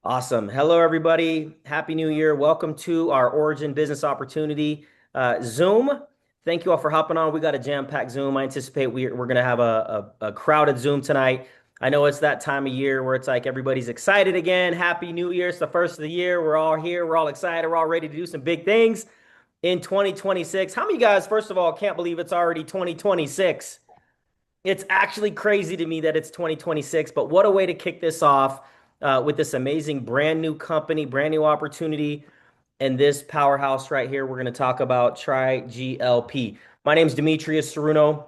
Awesome. Hello, everybody. Happy New Year. Welcome to our Origin Business Opportunity Zoom. Thank you all for hopping on. We got a jam-packed Zoom. I anticipate we're going to have a crowded Zoom tonight. I know it's that time of year where it's like everybody's excited again. Happy New Year. It's the first of the year. We're all here. We're all excited. We're all ready to do some big things in 2026. How many of you guys, first of all, can't believe it's already 2026? It's actually crazy to me that it's 2026, but what a way to kick this off with this amazing brand new company, brand new opportunity, and this powerhouse right here. We're going to talk about TriGLP. My name is Demetrius Ceruno.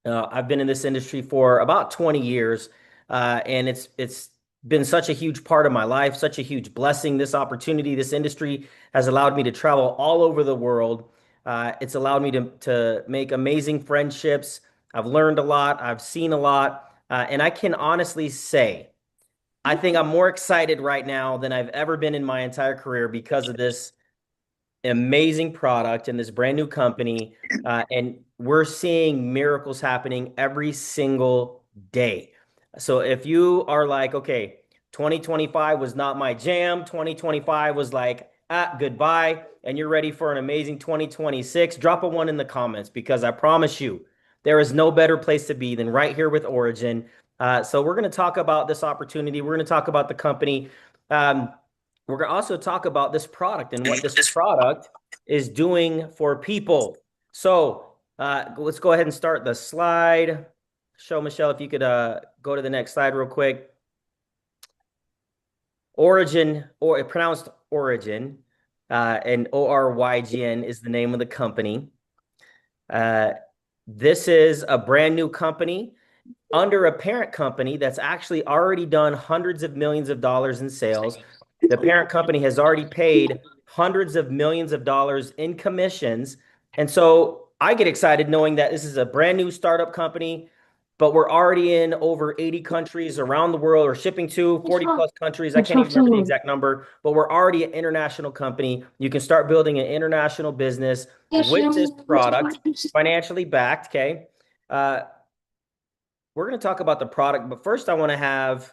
I've been in this industry for about 20 years, and it's been such a huge part of my life, such a huge blessing. This opportunity, this industry has allowed me to travel all over the world. It's allowed me to make amazing friendships. I've learned a lot. I've seen a lot. And I can honestly say, I think I'm more excited right now than I've ever been in my entire career because of this amazing product and this brand new company. And we're seeing miracles happening every single day. So if you are like, okay, 2025 was not my jam, 2025 was like, goodbye, and you're ready for an amazing 2026, drop a one in the comments because I promise you, there is no better place to be than right here with Origin. So we're going to talk about this opportunity. We're going to talk about the company. Um, we're going to also talk about this product and what this product is doing for people. So let's go ahead and start the slide. Show Michelle if you could go to the next slide real quick. Origin, or pronounced Origin, and ORYGN is the name of the company. Uh, this is a brand new company under a parent company that's actually already done hundreds of millions of dollars in sales. The parent company has already paid hundreds of millions of dollars in commissions. And so I get excited knowing that this is a brand new startup company, but we're already in over 80 countries around the world, or shipping to 40 plus countries. I can't even remember the exact number, but we're already an international company. You can start building an international business with this product, financially backed. Okay. Uh, we're going to talk about the product, but first I want to have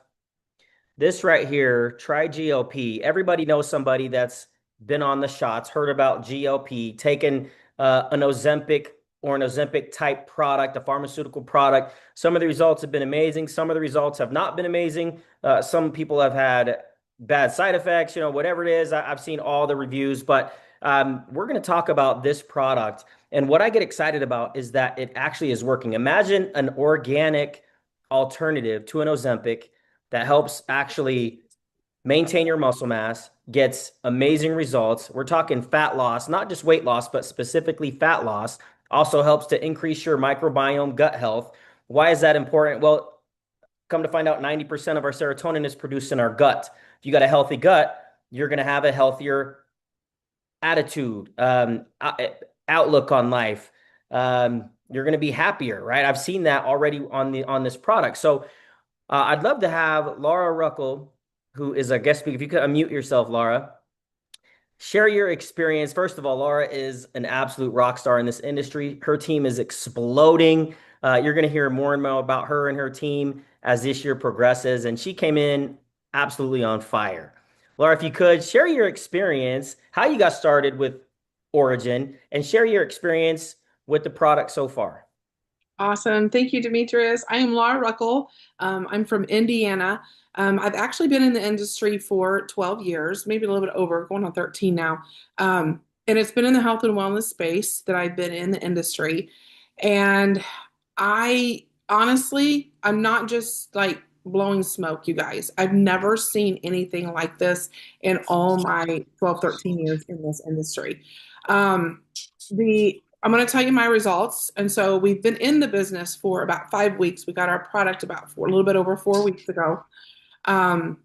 this right here, TriGLP. Everybody knows somebody that's been on the shots, heard about GLP, taken an Ozempic or an Ozempic type product, a pharmaceutical product. Some of the results have been amazing. Some of the results have not been amazing. Some people have had bad side effects, whatever it is. I've seen all the reviews, but we're going to talk about this product. And what I get excited about is that it actually is working. Imagine an organic alternative to an Ozempic that helps actually maintain your muscle mass, gets amazing results. We're talking fat loss, not just weight loss, but specifically fat loss. Also helps to increase your microbiome, gut health. Why is that important? Well, come to find out 90% of our serotonin is produced in our gut. If you got a healthy gut, you're going to have a healthier attitude, outlook on life. You're going to be happier, right? I've seen that already on this product. So I'd love to have Laura Ruckel, who is a guest speaker. If you could unmute yourself, Laura, share your experience. First of all, Laura is an absolute rock star in this industry. Her team is exploding. You're going to hear more and more about her and her team as this year progresses. And she came in absolutely on fire. Laura, if you could share your experience, how you got started with Origin, and share your experience with the product so far. Awesome. Thank you, Demetrius. I am Laura Ruckel. I'm from Indiana. I've actually been in the industry for 12 years, maybe a little bit over, going on 13 now. And it's been in the health and wellness space that I've been in the industry. And I honestly, I'm not just like blowing smoke, you guys. I've never seen anything like this in all my 12, 13 years in this industry. Um, I'm going to tell you my results. And so we've been in the business for about 5 weeks. We got our product a little bit over 4 weeks ago. Um,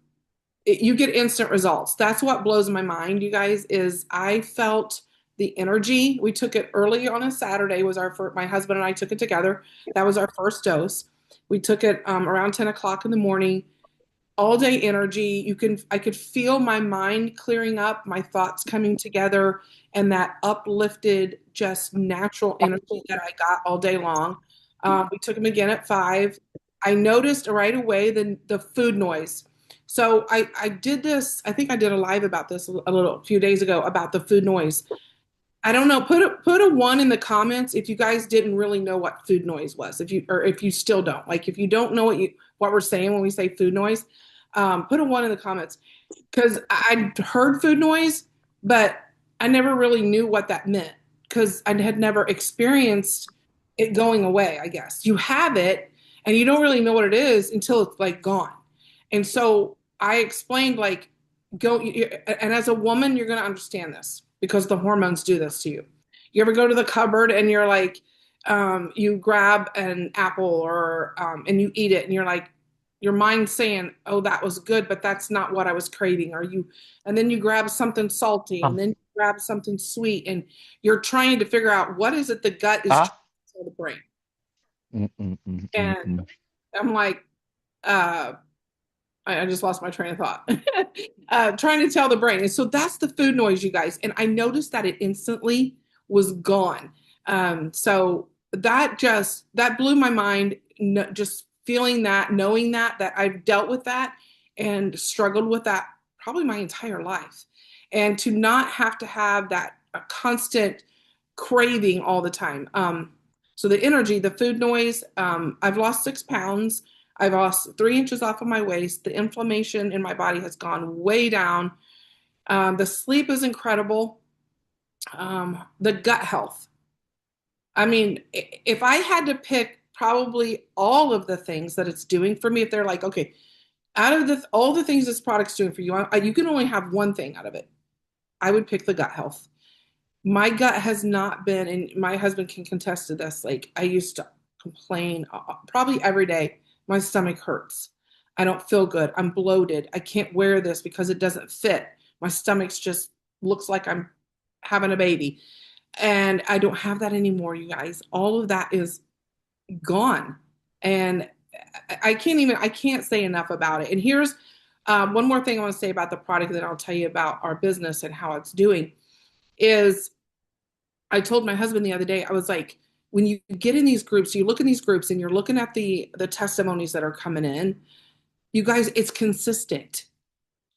you get instant results. That's what blows my mind, you guys, is I felt the energy. We took it early on a Saturday, was our first, my husband and I took it together. That was our first dose. We took it around 10 o'clock in the morning, all day energy. I could feel my mind clearing up, my thoughts coming together, and that uplifted, just natural energy that I got all day long. We took them again at 5. I noticed right away the food noise. So I did this, I think I did a live about this a few days ago about the food noise. I don't know. Put a one in the comments if you guys didn't really know what food noise was. If you or if you still don't. Like if you don't know what we're saying when we say food noise, put a one in the comments. Because I'd heard food noise, but I never really knew what that meant because I had never experienced it going away, I guess. You have it and you don't really know what it is until it's like gone. And so I explained like go and as a woman you're going to understand this because the hormones do this to you. You ever go to the cupboard and you're like you grab an apple or and you eat it and you're like your mind's saying, "Oh, that was good, but that's not what I was craving." Or you, and then you grab something salty, and Ah, then you grab something sweet, and you're trying to figure out what is it the gut is trying ah. to tell the brain. Mm, mm, mm, mm, And mm. I'm like, uh, I just lost my train of thought. Trying to tell the brain. And so that's the food noise, you guys. And I noticed that it instantly was gone. So that blew my mind. No, just feeling that, knowing that I've dealt with that and struggled with that probably my entire life. And to not have to have that a constant craving all the time. So the energy, the food noise, I've lost 6 pounds. I've lost 3 inches off of my waist. The inflammation in my body has gone way down. The sleep is incredible. The gut health. I mean, if I had to pick probably all of the things that it's doing for me, if they're like, okay, out of all the things this product's doing for you, you can only have one thing out of it. I would pick the gut health. My gut has not been, and my husband can contest to this. Like I used to complain probably every day. My stomach hurts. I don't feel good. I'm bloated. I can't wear this because it doesn't fit. My stomach's just looks like I'm having a baby. And I don't have that anymore, you guys. All of that is gone. And I can't say enough about it. And here's one more thing I want to say about the product, that I'll tell you about our business and how it's doing is I told my husband the other day, I was like, when you get in these groups, you look in these groups and you're looking at the testimonies that are coming in, you guys, it's consistent.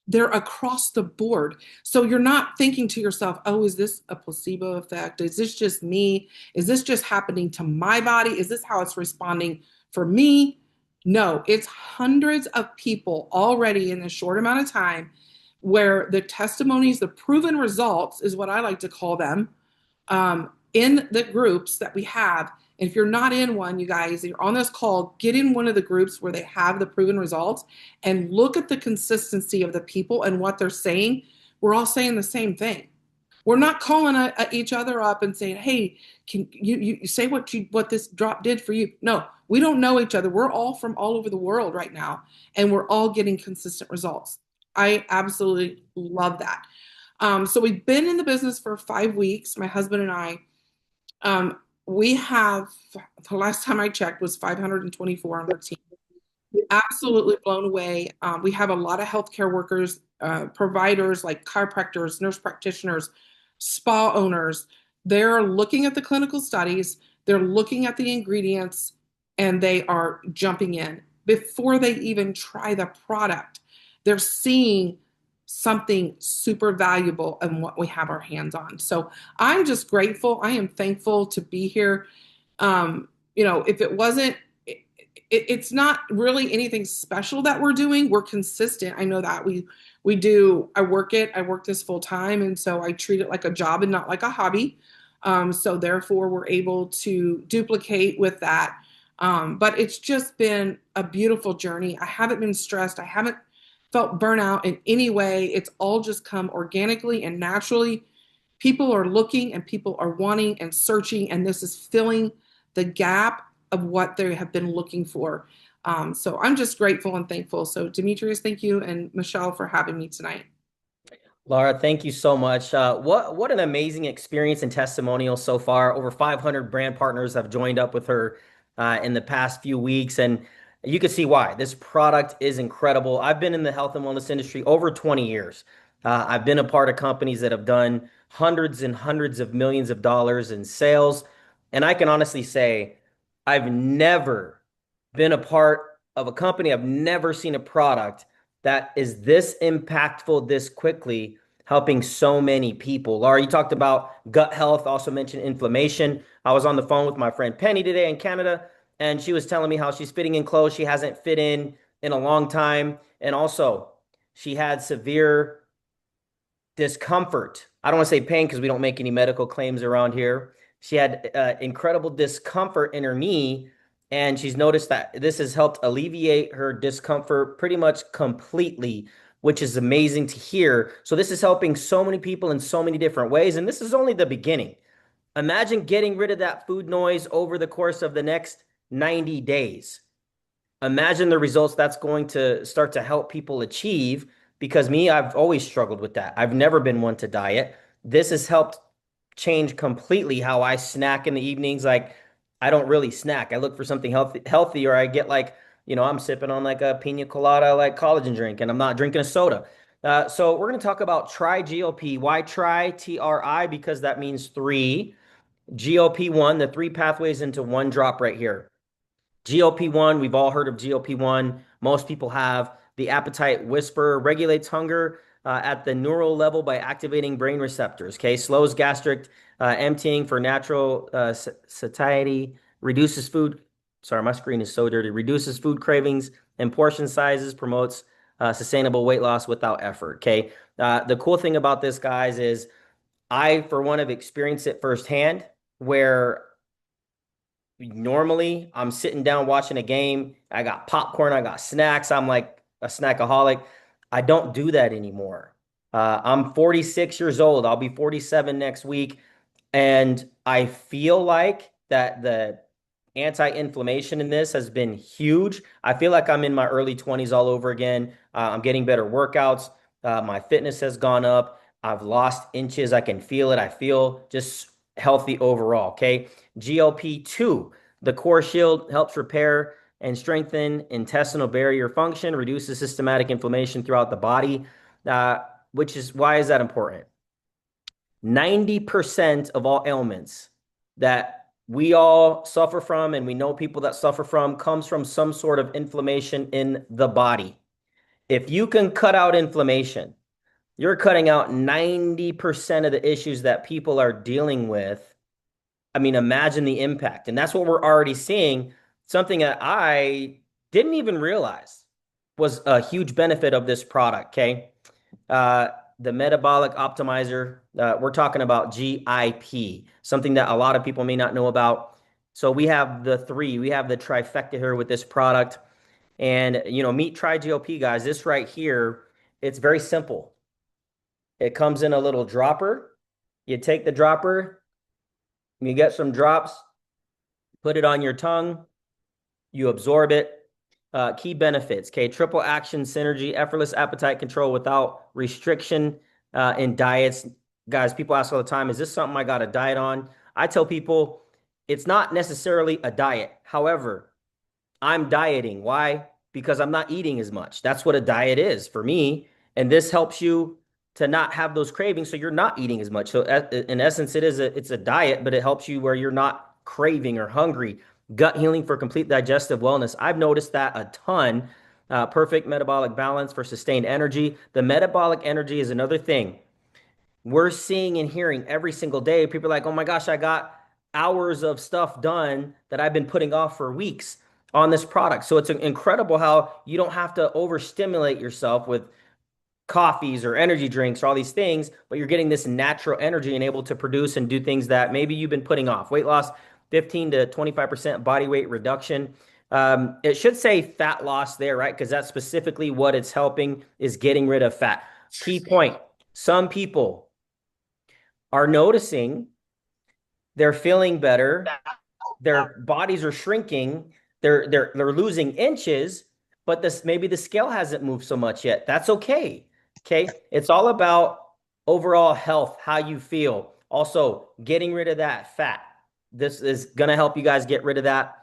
They're across the board. So you're not thinking to yourself, oh, is this a placebo effect? Is this just me? Is this just happening to my body? Is this how it's responding for me? No, it's hundreds of people already in a short amount of time where the testimonies, the proven results is what I like to call them, in the groups that we have. And if you're not in one, you guys, you're on this call, get in one of the groups where they have the proven results and look at the consistency of the people and what they're saying. We're all saying the same thing. We're not calling each other up and saying, "Hey, can you say what this drop did for you?" No, we don't know each other. We're all from all over the world right now, and we're all getting consistent results. I absolutely love that. So we've been in the business for 5 weeks, my husband and I. We have, the last time I checked was 524 on our team. Absolutely blown away. We have a lot of healthcare workers, providers like chiropractors, nurse practitioners, spa owners. They're looking at the clinical studies, they're looking at the ingredients, and they are jumping in before they even try the product. They're seeing something super valuable in what we have our hands on. So I'm just grateful. I am thankful to be here. If it wasn't, it's not really anything special that we're doing. We're consistent. I know that we do. I work it. I work this full time, and so I treat it like a job and not like a hobby. So therefore, we're able to duplicate with that. But it's just been a beautiful journey. I haven't been stressed. I haven't felt burnout in any way. It's all just come organically and naturally. People are looking and people are wanting and searching, and this is filling the gap of what they have been looking for. So I'm just grateful and thankful. So, Demetrius, thank you, and Michelle for having me tonight. Laura, thank you so much. What an amazing experience and testimonial so far. Over 500 brand partners have joined up with her in the past few weeks, and you can see why. This product is incredible. I've been in the health and wellness industry over 20 years. I've been a part of companies that have done hundreds and hundreds of millions of dollars in sales, and I can honestly say I've never been a part of a company. I've never seen a product that is this impactful this quickly, helping so many people. Laura, you talked about gut health, also mentioned inflammation. I was on the phone with my friend Penny today in Canada, and she was telling me how she's fitting in clothes she hasn't fit in a long time. And also, she had severe discomfort. I don't want to say pain because we don't make any medical claims around here. She had incredible discomfort in her knee, and she's noticed that this has helped alleviate her discomfort pretty much completely, which is amazing to hear. So, this is helping so many people in so many different ways, and this is only the beginning. Imagine getting rid of that food noise over the course of the next 90 days. Imagine the results that's going to start to help people achieve. Because me, I've always struggled with that. I've never been one to diet. This has helped change completely how I snack in the evenings. Like, I don't really snack. I look for something healthy, or I get like, I'm sipping on like a pina colada, like collagen drink, and I'm not drinking a soda. So we're going to talk about TriGLP. Why TRI? Because that means three. GLP-1, the three pathways into one drop right here. GLP-1, we've all heard of GLP-1. Most people have. The appetite whisperer regulates hunger at the neural level by activating brain receptors. Okay, slows gastric emptying for natural satiety, reduces food. Sorry, my screen is so dirty. Reduces food cravings and portion sizes, promotes sustainable weight loss without effort. Okay, the cool thing about this, guys, is I, for one, have experienced it firsthand where normally I'm sitting down watching a game. I got popcorn, I got snacks. I'm like a snackaholic. I don't do that anymore. I'm 46 years old. I'll be 47 next week. And I feel like that the anti-inflammation in this has been huge. I feel like I'm in my early 20s all over again. I'm getting better workouts. My fitness has gone up. I've lost inches. I can feel it. I feel just healthy overall. Okay. GLP-2, the core shield, helps repair and strengthen intestinal barrier function, reduces systematic inflammation throughout the body, which is why is that important? 90% of all ailments that we all suffer from and we know people that suffer from comes from some sort of inflammation in the body. If you can cut out inflammation, you're cutting out 90% of the issues that people are dealing with. I mean, imagine the impact. And that's what we're already seeing. Something that I didn't even realize was a huge benefit of this product. Okay. Uh, the metabolic optimizer, we're talking about GIP, something that a lot of people may not know about. So we have the three, we have the trifecta here with this product. And, meet TriGLP, guys. This right here, it's very simple. It comes in a little dropper. You take the dropper, you get some drops, put it on your tongue, you absorb it. Key benefits, okay, triple action synergy, effortless appetite control without restriction in diets. Guys, people ask all the time, is this something I got to diet on? I tell people it's not necessarily a diet. However, I'm dieting. Why? Because I'm not eating as much. That's what a diet is for me. And this helps you to not have those cravings so you're not eating as much. So in essence, it's a diet, but it helps you where you're not craving or hungry. Gut healing for complete digestive wellness. I've noticed that a ton. Perfect metabolic balance for sustained energy. The metabolic energy is another thing we're seeing and hearing every single day. People are like, oh my gosh, I got hours of stuff done that I've been putting off for weeks on this product. So it's incredible how you don't have to overstimulate yourself with coffees or energy drinks or all these things, but you're getting this natural energy and able to produce and do things that maybe you've been putting off. Weight loss, 15 to 25% body weight reduction. It should say fat loss there, right? Because that's specifically what it's helping is getting rid of fat. Key point. Some people are noticing they're feeling better, their bodies are shrinking, they're losing inches, but this maybe the scale hasn't moved so much yet. That's okay. Okay. It's all about overall health, how you feel. Also, getting rid of that fat. This is gonna help you guys get rid of that.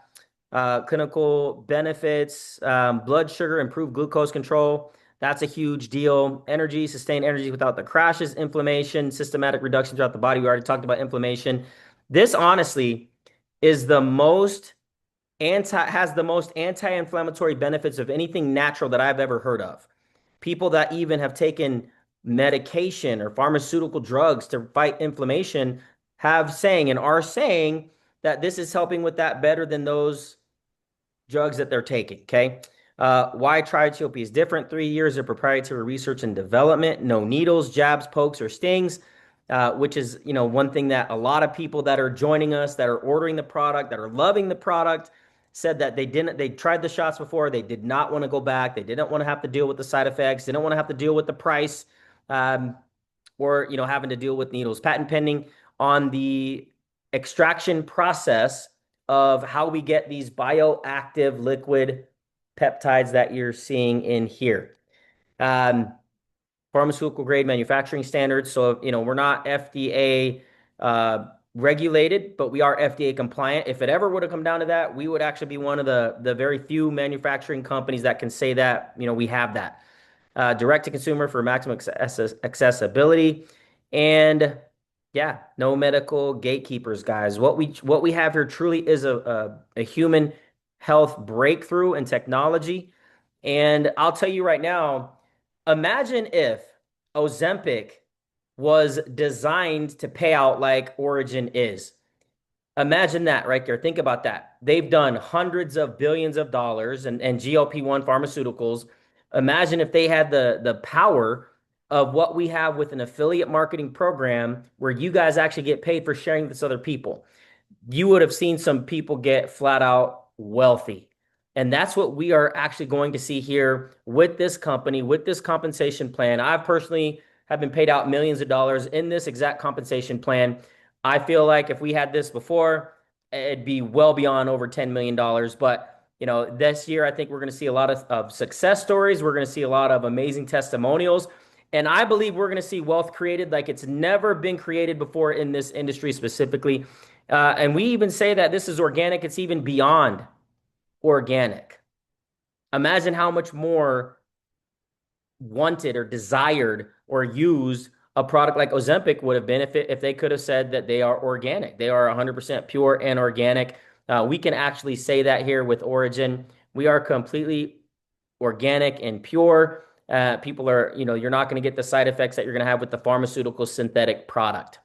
Clinical benefits, blood sugar, improved glucose control. That's a huge deal. Energy, sustained energy without the crashes, inflammation, systematic reduction throughout the body. We already talked about inflammation. This honestly is the most has the most anti-inflammatory benefits of anything natural that I've ever heard of. People that even have taken medication or pharmaceutical drugs to fight inflammation have saying and are saying that this is helping with that better than those drugs that they're taking. Okay. Why TriGLP is different? 3 years of proprietary research and development, no needles, jabs, pokes, or stings, which is, one thing that a lot of people that are joining us, that are ordering the product, that are loving the product, said that they tried the shots before. They did not want to go back. They didn't want to have to deal with the side effects. They didn't want to have to deal with the price. Or having to deal with needles. Patent pending on the extraction process of how we get these bioactive liquid peptides that you're seeing in here. Pharmaceutical grade manufacturing standards. So, we're not FDA regulated, but we are FDA compliant. If it ever would have come down to that, we would actually be one of the very few manufacturing companies that can say that, we have that. Direct to consumer for maximum accessibility. And yeah, no medical gatekeepers, guys. What we have here truly is a human health breakthrough in technology. And I'll tell you right now, imagine if Ozempic was designed to pay out like Origin is. Imagine that right there. Think about that. They've done hundreds of billions of dollars and GLP-1 pharmaceuticals. Imagine if they had the power of what we have with an affiliate marketing program where you guys actually get paid for sharing this other people. You would have seen some people get flat out wealthy. And that's what we are actually going to see here with this company, with this compensation plan. I personally have been paid out millions of dollars in this exact compensation plan. I feel like if we had this before, it'd be well beyond over $10 million. But, this year, I think we're going to see a lot of success stories. We're going to see a lot of amazing testimonials. And I believe we're going to see wealth created like it's never been created before in this industry specifically. And we even say that this is organic. It's even beyond organic. Imagine how much more wanted or desired or used a product like Ozempic would have been if they could have said that they are organic. They are 100% pure and organic. We can actually say that here with Origin. We are completely organic and pure. People are, you're not going to get the side effects that you're going to have with the pharmaceutical synthetic product.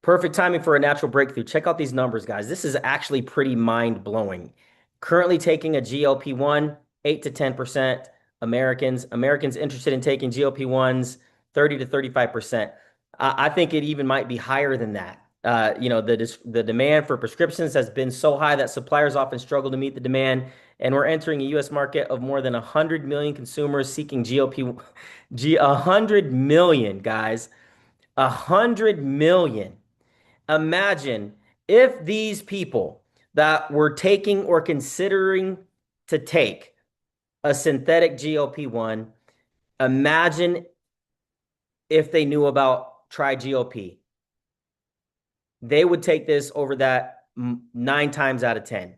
Perfect timing for a natural breakthrough. Check out these numbers, guys. This is actually pretty mind-blowing. Currently taking a GLP-1, 8 to 10% Americans interested in taking GLP-1s, 30 to 35%. I think it even might be higher than that. The demand for prescriptions has been so high that suppliers often struggle to meet the demand, and we're entering a U.S. market of more than 100 million consumers seeking GLP, 100 million, guys, 100 million. Imagine if these people that were taking or considering to take a synthetic GLP-1, imagine if they knew about TriGLP. They would take this over that 9 times out of 10.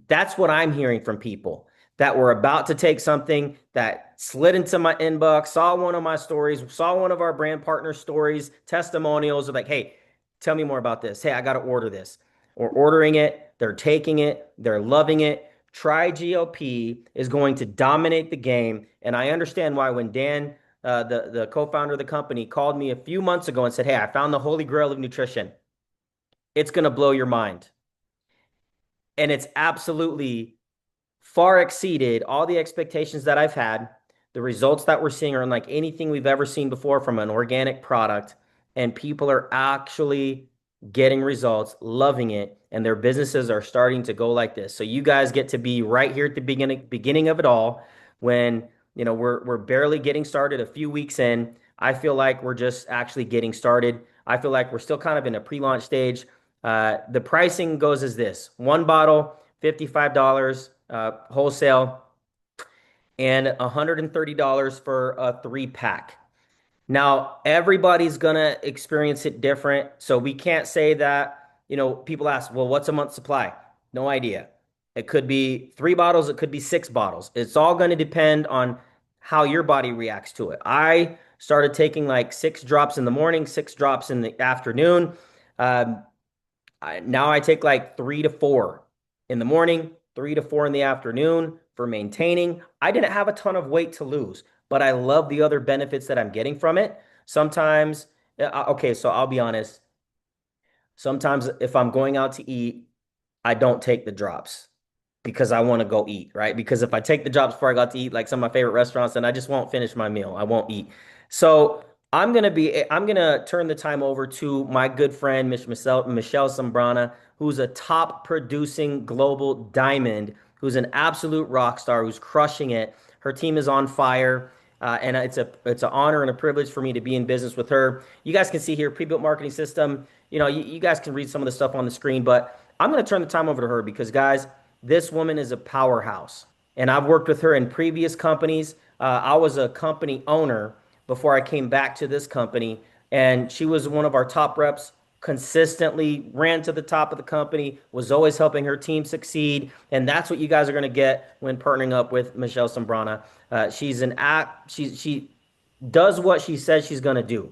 That's what I'm hearing from people that were about to take something that slid into my inbox, saw one of my stories, saw one of our brand partner stories, testimonials of like, hey, tell me more about this. Hey, I got to order this. Or ordering it, they're taking it, they're loving it. TriGLP is going to dominate the game. And I understand why when Dan, the co-founder of the company, called me a few months ago and said, hey, I found the holy grail of nutrition. It's going to blow your mind. And it's absolutely far exceeded all the expectations that I've had. The results that we're seeing are unlike anything we've ever seen before from an organic product. And people are actually getting results, loving it, and their businesses are starting to go like this. So you guys get to be right here at the beginning of it all when, we're barely getting started a few weeks in. I feel like we're just actually getting started. I feel like we're still kind of in a pre-launch stage. The pricing goes as this: one bottle, $55 wholesale, and $130 for a 3-pack. Now, everybody's going to experience it different. So we can't say that, people ask, well, what's a month's supply? No idea. It could be 3 bottles. It could be 6 bottles. It's all going to depend on how your body reacts to it. I started taking like 6 drops in the morning, 6 drops in the afternoon. Now I take like 3 to 4 in the morning, 3 to 4 in the afternoon for maintaining. I didn't have a ton of weight to lose, but I love the other benefits that I'm getting from it. Sometimes, okay, so I'll be honest. Sometimes if I'm going out to eat, I don't take the drops because I want to go eat, right? Because if I take the drops before I got to eat, like some of my favorite restaurants, then I just won't finish my meal. I won't eat. So I'm gonna turn the time over to my good friend, Michelle Sambrana, who's a top producing global diamond, who's an absolute rock star, who's crushing it. Her team is on fire. And it's an honor and a privilege for me to be in business with her. You guys can see here, pre-built marketing system. You guys can read some of the stuff on the screen, but I'm going to turn the time over to her because, guys, this woman is a powerhouse. And I've worked with her in previous companies. I was a company owner before I came back to this company, and she was one of our top reps, consistently ran to the top of the company, was always helping her team succeed. And that's what you guys are going to get when partnering up with Michelle Sombrana. She's an act, she does what she says she's going to do.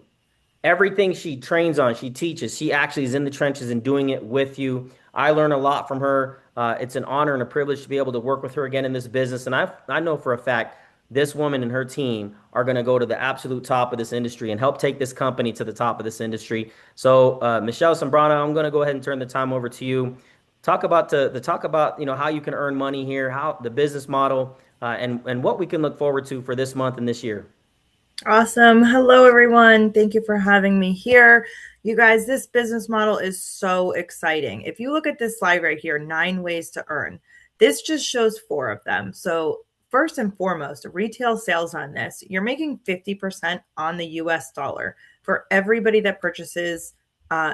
Everything she trains on, she teaches. She actually is in the trenches and doing it with you. I learn a lot from her. It's an honor and a privilege to be able to work with her again in this business. And I know for a fact this woman and her team are going to go to the absolute top of this industry and help take this company to the top of this industry. So, Michelle Sombrana, I'm going to go ahead and turn the time over to you. Talk about how you can earn money here, how the business model, and what we can look forward to for this month and this year. Awesome. Hello, everyone. Thank you for having me here. You guys, this business model is so exciting. If you look at this slide right here, 9 ways to earn, this just shows 4 of them. So first and foremost, retail sales on this, you're making 50% on the US dollar for everybody that purchases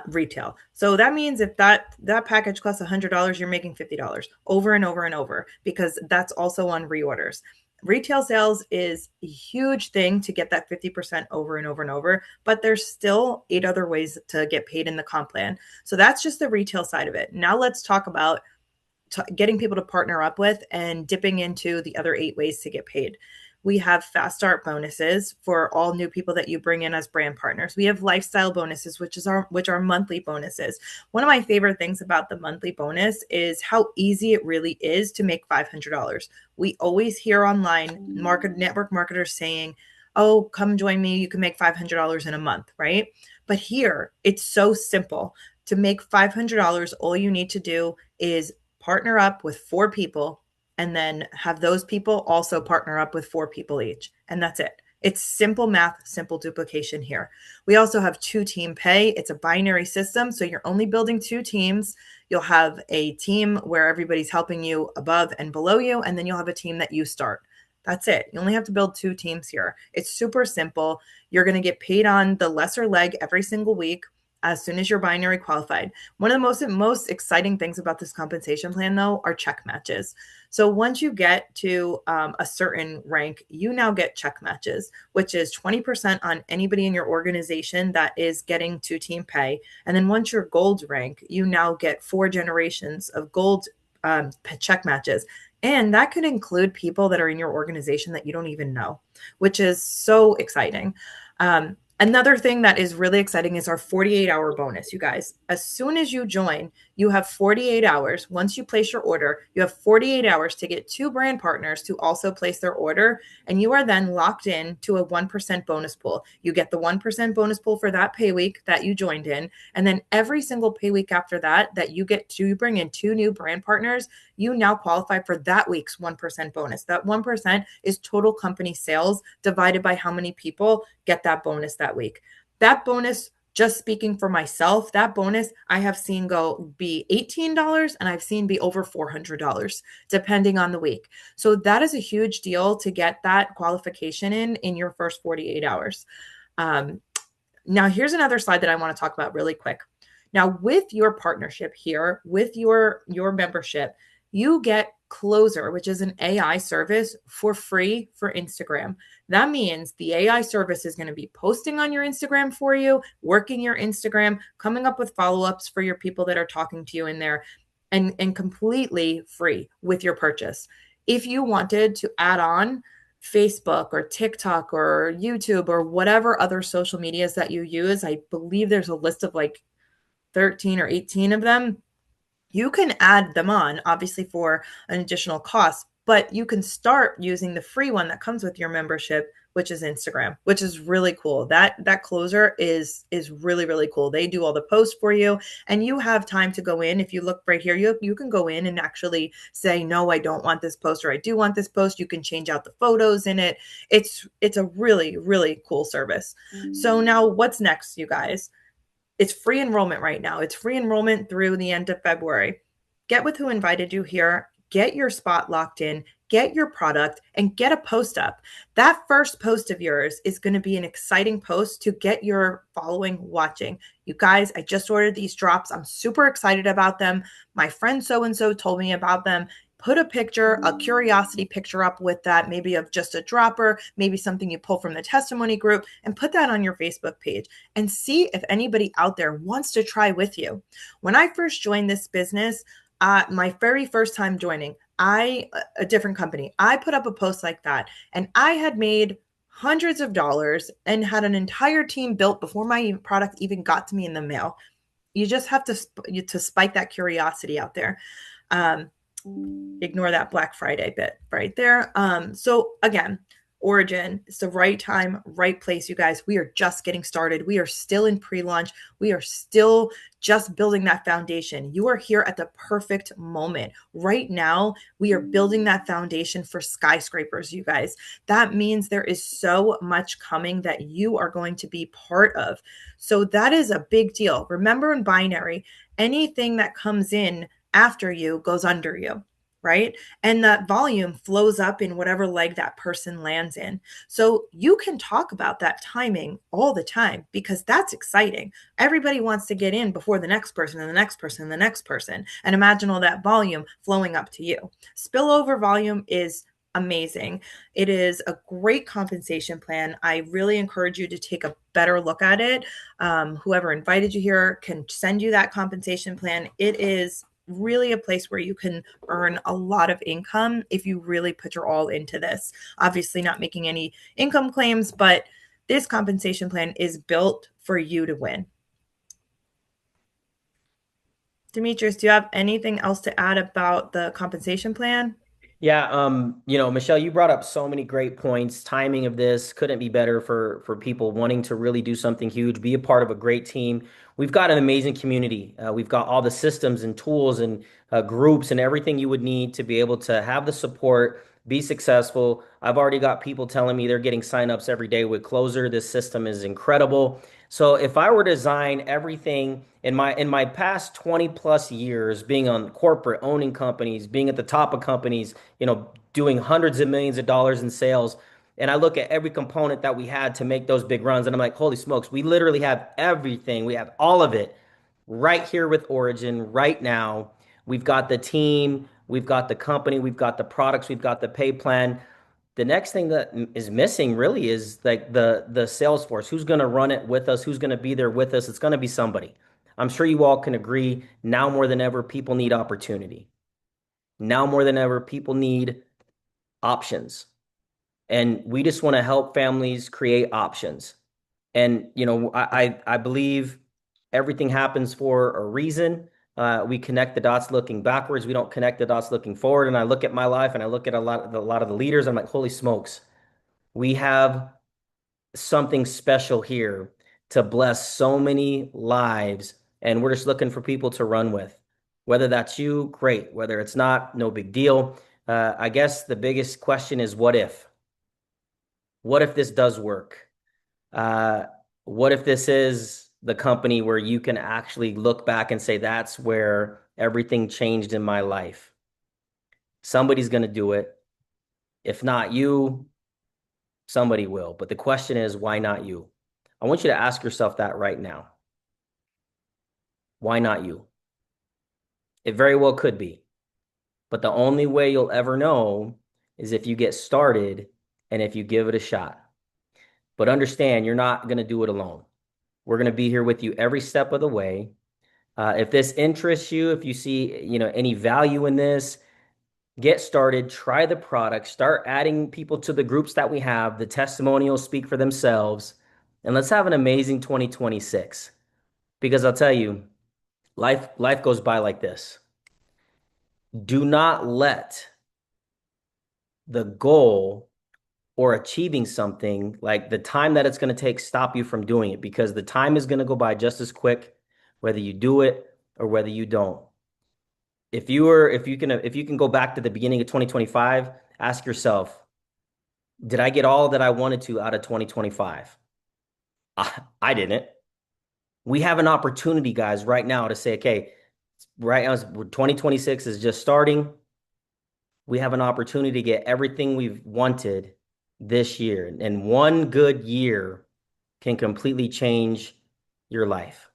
retail. So that means if that package costs $100, you're making $50 over and over and over, because that's also on reorders. Retail sales is a huge thing to get that 50% over and over and over, but there's still 8 other ways to get paid in the comp plan. So that's just the retail side of it. Now let's talk about getting people to partner up with and dipping into the other 8 ways to get paid. We have fast start bonuses for all new people that you bring in as brand partners. We have lifestyle bonuses, which are monthly bonuses. One of my favorite things about the monthly bonus is how easy it really is to make $500. We always hear online network marketers saying, "Oh, come join me. You can make $500 in a month," right? But here, it's so simple. To make $500, all you need to do is partner up with 4 people and then have those people also partner up with 4 people each. And that's it. It's simple math, simple duplication here. We also have 2-team pay. It's a binary system. So you're only building 2 teams. You'll have a team where everybody's helping you above and below you. And then you'll have a team that you start. That's it. You only have to build 2 teams here. It's super simple. You're going to get paid on the lesser leg every single week as soon as you're binary qualified. One of the most exciting things about this compensation plan, though, are check matches. So once you get to a certain rank, you now get check matches, which is 20% on anybody in your organization that is getting 2-team pay. And then once you're gold rank, you now get 4 generations of gold check matches. And that could include people that are in your organization that you don't even know, which is so exciting. Another thing that is really exciting is our 48-hour bonus, you guys. As soon as you join, you have 48 hours. Once you place your order, you have 48 hours to get 2 brand partners to also place their order, and you are then locked in to a 1% bonus pool. You get the 1% bonus pool for that pay week that you joined in, and then every single pay week after that you bring in 2 new brand partners, you now qualify for that week's 1% bonus. That 1% is total company sales divided by how many people get that bonus that week. That bonus, just speaking for myself, that bonus I have seen be $18 and I've seen be over $400 depending on the week. So that is a huge deal to get that qualification in your first 48 hours. Now here's another slide that I want to talk about really quick. Now with your partnership here, with your membership, you get Closer, which is an AI service for free for Instagram. That means the AI service is going to be posting on your Instagram for you, working your Instagram, coming up with follow-ups for your people that are talking to you in there, and completely free with your purchase. If you wanted to add on Facebook or TikTok or YouTube or whatever other social medias that you use, I believe there's a list of like 13 or 18 of them. You can add them on, obviously, for an additional cost, but you can start using the free one that comes with your membership, which is Instagram, which is really cool. That closer is really, really cool. They do all the posts for you, and you have time to go in. If you look right here, you can go in and actually say, no, I don't want this post, or I do want this post. You can change out the photos in it. It's a really, really cool service. So now what's next, you guys? It's free enrollment right now. It's free enrollment through the end of February. Get with who invited you here, get your spot locked in, get your product, and get a post up. That first post of yours is going to be an exciting post to get your following watching. You guys, I just ordered these drops. I'm super excited about them. My friend so and so told me about them. Put a picture, a curiosity picture up with that, maybe of just a dropper, maybe something you pull from the testimony group, and put that on your Facebook page and see if anybody out there wants to try with you. When I first joined this business, my very first time joining, a different company, I put up a post like that, and I had made hundreds of dollars and had an entire team built before my product even got to me in the mail. You just have to spike that curiosity out there. Ignore that Black Friday bit right there. So again, Origin, it's the right time, right place, you guys. We are just getting started. We are still in pre-launch. We are still just building that foundation. You are here at the perfect moment. Right now, we are building that foundation for skyscrapers, you guys. That means there is so much coming that you are going to be part of. So that is a big deal. Remember, in binary, anything that comes in after you goes under you, right? And that volume flows up in whatever leg that person lands in. So you can talk about that timing all the time because that's exciting. Everybody wants to get in before the next person and the next person and the next person. And imagine all that volume flowing up to you. Spillover volume is amazing. It is a great compensation plan. I really encourage you to take a better look at it. Whoever invited you here can send you that compensation plan. It is really a place where you can earn a lot of income if you really put your all into this. Obviously, not making any income claims, but this compensation plan is built for you to win. Demetrius, do you have anything else to add about the compensation plan? Yeah, Michelle, you brought up so many great points. Timing of this couldn't be better for people wanting to really do something huge, be a part of a great team. We've got an amazing community. We've got all the systems and tools and groups and everything you would need to be able to have the support, be successful. I've already got people telling me they're getting signups every day with Closer. This system is incredible. So if I were to design everything in my past 20 plus years being on corporate, owning companies, being at the top of companies, doing hundreds of millions of dollars in sales. And I look at every component that we had to make those big runs, and I'm like, holy smokes, we literally have everything. We have all of it right here with Origin right now. We've got the team, we've got the company, we've got the products, we've got the pay plan. The next thing that is missing really is like the sales force. Who's going to run it with us? Who's going to be there with us? It's going to be somebody. I'm sure you all can agree now more than ever, people need opportunity. Now more than ever, people need options. And we just want to help families create options. And, I believe everything happens for a reason. We connect the dots looking backwards. We don't connect the dots looking forward. And I look at my life and I look at a lot of the leaders. I'm like, holy smokes, we have something special here to bless so many lives. And we're just looking for people to run with. Whether that's you, great. Whether it's not, no big deal. I guess the biggest question is what if? What if this does work? Uh, what if this is the company where you can actually look back and say, that's where everything changed in my life? Somebody's going to do it. If not you, somebody will. But the question is, why not you? I want you to ask yourself that right now. Why not you? It very well could be. But the only way you'll ever know is if you get started and if you give it a shot. But understand, you're not going to do it alone. We're going to be here with you every step of the way. If this interests you, if you see, any value in this, get started, try the product, start adding people to the groups that we have. The testimonials speak for themselves. And let's have an amazing 2026. Because I'll tell you, life goes by like this. Do not let the goal or achieving something, like the time that it's going to take, stop you from doing it, because the time is going to go by just as quick, whether you do it or whether you don't. If you can go back to the beginning of 2025, ask yourself, did I get all that I wanted to out of 2025? I didn't. We have an opportunity, guys, right now to say, okay, right now 2026 is just starting. We have an opportunity to get everything we've wanted this year. And one good year can completely change your life,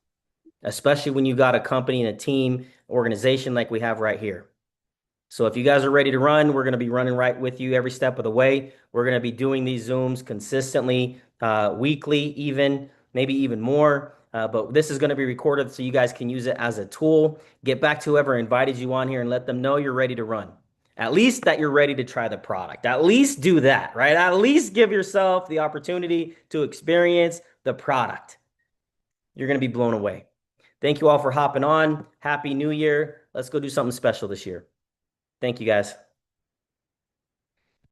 especially when you got a company and a team, organization like we have right here. So if you guys are ready to run, we're going to be running right with you every step of the way. We're going to be doing these Zooms consistently, weekly, even maybe even more. But this is going to be recorded so you guys can use it as a tool. Get back to whoever invited you on here and let them know you're ready to run. At least that you're ready to try the product. At least do that, right? At least give yourself the opportunity to experience the product. You're going to be blown away. Thank you all for hopping on. Happy New Year. Let's go do something special this year. Thank you, guys.